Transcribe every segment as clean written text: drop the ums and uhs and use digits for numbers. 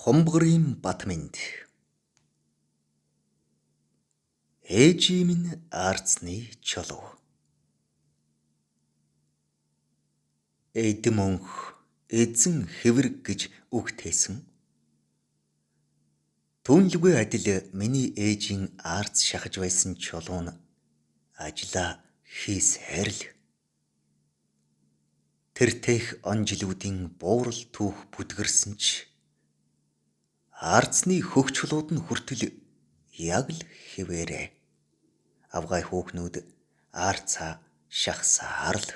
Хомбгорын Батминд ээжийн минь арцны чулуу эдэн мөнх эзэн хэврэг гэж үгтээсэн түнлгүй адил миний ээжийн арц шахаж байсан чулуу нь ажлаа хийсээр л тэр тех он жилүүдийн буурал түүх бүдгэрсэн ч арцны хөгчлүүд нь хүртэл яг л хэвээрээ авгай хүүхнүүд арцаа шахсаар л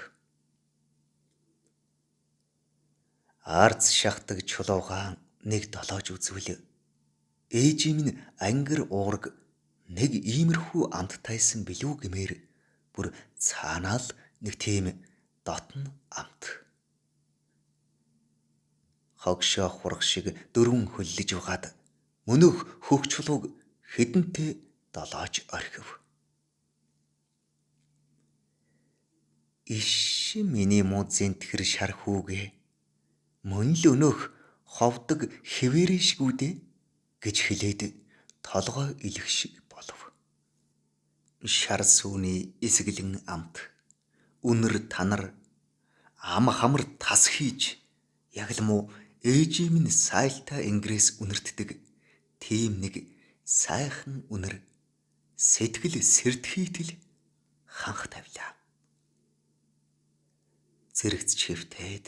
арц шахдаг чулуугаан нэг долоож үзвэл ээжийн минь ангир уураг нэг иймэрхүү амттайсан билүү гэмээр бүр цаанаа л нэг тийм дотн амт хогшоо хурах шиг дөрвөн хөллөж угаад мөнөөх хөгчлууг хэдэнтэй долоож орхив. Иш миний музын тэр шар хүүгээ мөн л өнөөх ховдог хэвээришгүүдээ гэж хэлээд толгой илэх шиг болов. Шар сүүний эсгэлэн амт үнэр танар ам хамар тас хийж яг л муу ээжийн минь сайлтаа ингрээс үнэртдэг тийм нэг сайхан үнэр сэтгэл сэрдхийтэл ханх тавилаа. Зэрэгц чивтээд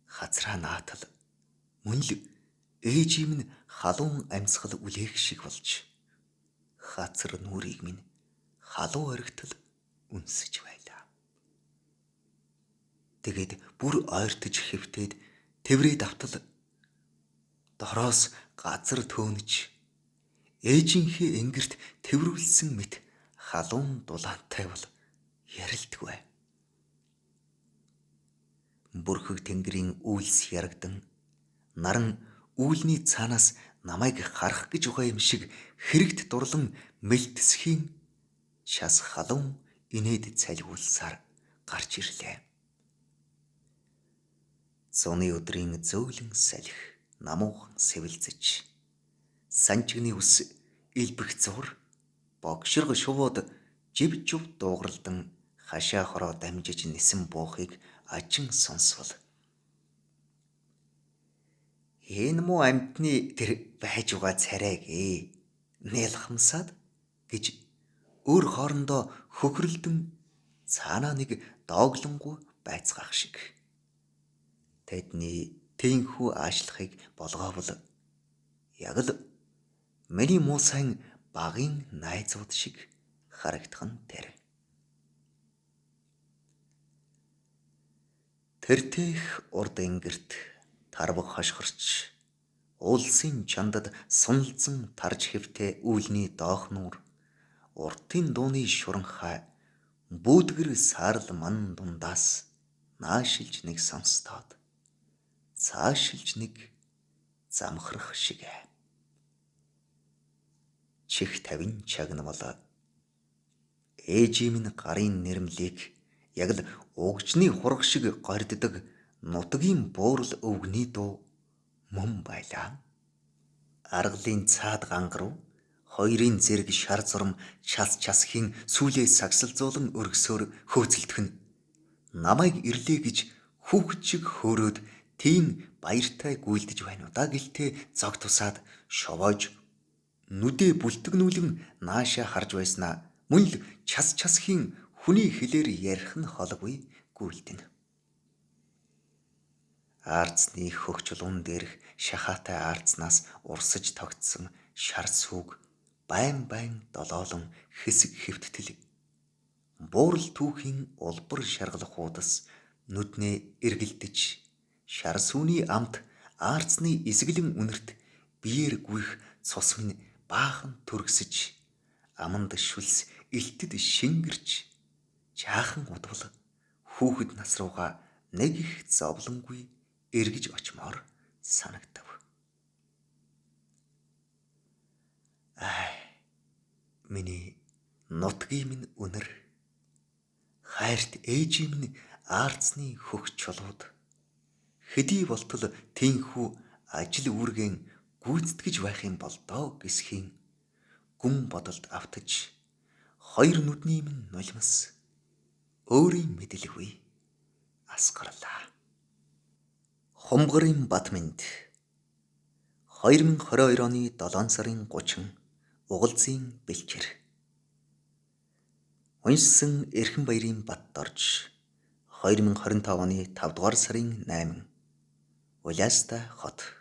хазраа наатал мөн л ээжийн минь халуун амьсгал үлээх шиг болж хацар нүрийг минь халуу оргитол үнсэж байлаа. Тэгээд бүр ойртож хэвтээд тэврээд автал дороос газар төөнөж ээжийнхээ энгэрт тэврүүлсэн мэт халуун дулаантай бол ярилдаггүй. Бүрхэг тэнгэрийн үйлс ярагдан наран үүлний цаанаас намайг харах гэж байгаа юм шиг хэрэгт дурлан мэлтсхийн шас халуун инээд цалгуулсаар гарч ирлээ. Зуны өдрийн зөөлөн салхи намуухан сэвэлзэж санжигны ус илбэх зур богширго шувууд живжив дуугаралдан хашаа хороо дамжиж нисэн буухыг ажин сонсвол энэ муу амьтны тэр байж байгаа царайгээ нээлхамсаад гэж өөр хоорондоо хөхрөлдөн цаанаа нэг дооглонгуй байцгаах шиг тэдний тэнхүү аашлахыг болгоовол яг л миний муу сайн багын найзууд шиг харагдах нь тэр. Тэртех урд ингэрт тарбаг хошгорч улсын чандад сунлцсан тарж хэвтэй үүлний доох нуур уртын дууны шуранхай бүүдгэр саарл ман дундаас наашилж нэг сонстоод цаашилж нэг замхрах шиг чих тавин чагнавал ээжийн минь гарын нэрмлийг яг л угжны хурах шиг горддог нутгийн буурал өвгний дуу мөн байлаа. Аргалын цаад гангаруу хоёрын зэрэг шар зурм час часхийн сүлээ сагсалзуулан өргсөөр хөөцөлдөх нь намайг ирлээ гэж хүүхэд шиг хөөрөөд тийм баяртай гүйлдэж байна уу да гэлтэй зог тусаад шовоож нүдээ бүлтгнүүлэн нааша харж байснаа мөн л час часхийн хүний хэлээр ярих нь холгүй гүйлдэнэ. Арцны хөгчлүүн дээрх шахаатай арцнаас урсаж тогтсон шар сүг байн байн долоолон хэсэг хэвттэл буурал түүхийн улбар шаргалах хуудас нүднээ эргэлдэж шар сүүний амт арцны эсгэлэн үнэрт биеэр гүйх цус минь баахан төргсөж аманд шүлс илтэд шингэрч жаахан удвал хүүхэд нас руугаа нэг их зовлонгүй эргэж очмоор санагдав. Миний нутгийн минь үнэр хайрт ээжийн минь арцны хөх чулууд хэдий болтол тэнхүү ажил үүргэн гүйцэтгэж байх юм бол доо гэсхийн гүн бодолд автаж хоёр нүдний минь нулимс өөрийн мэдлгүй асгарлаа. Хумгарын Батмэнд 2022 оны 7 сарын 30 угалзын бэлчээр. Уншсан Эрхэнбаярын Батторж 2025 оны 5 дугаар сарын 8 Улаастай хот.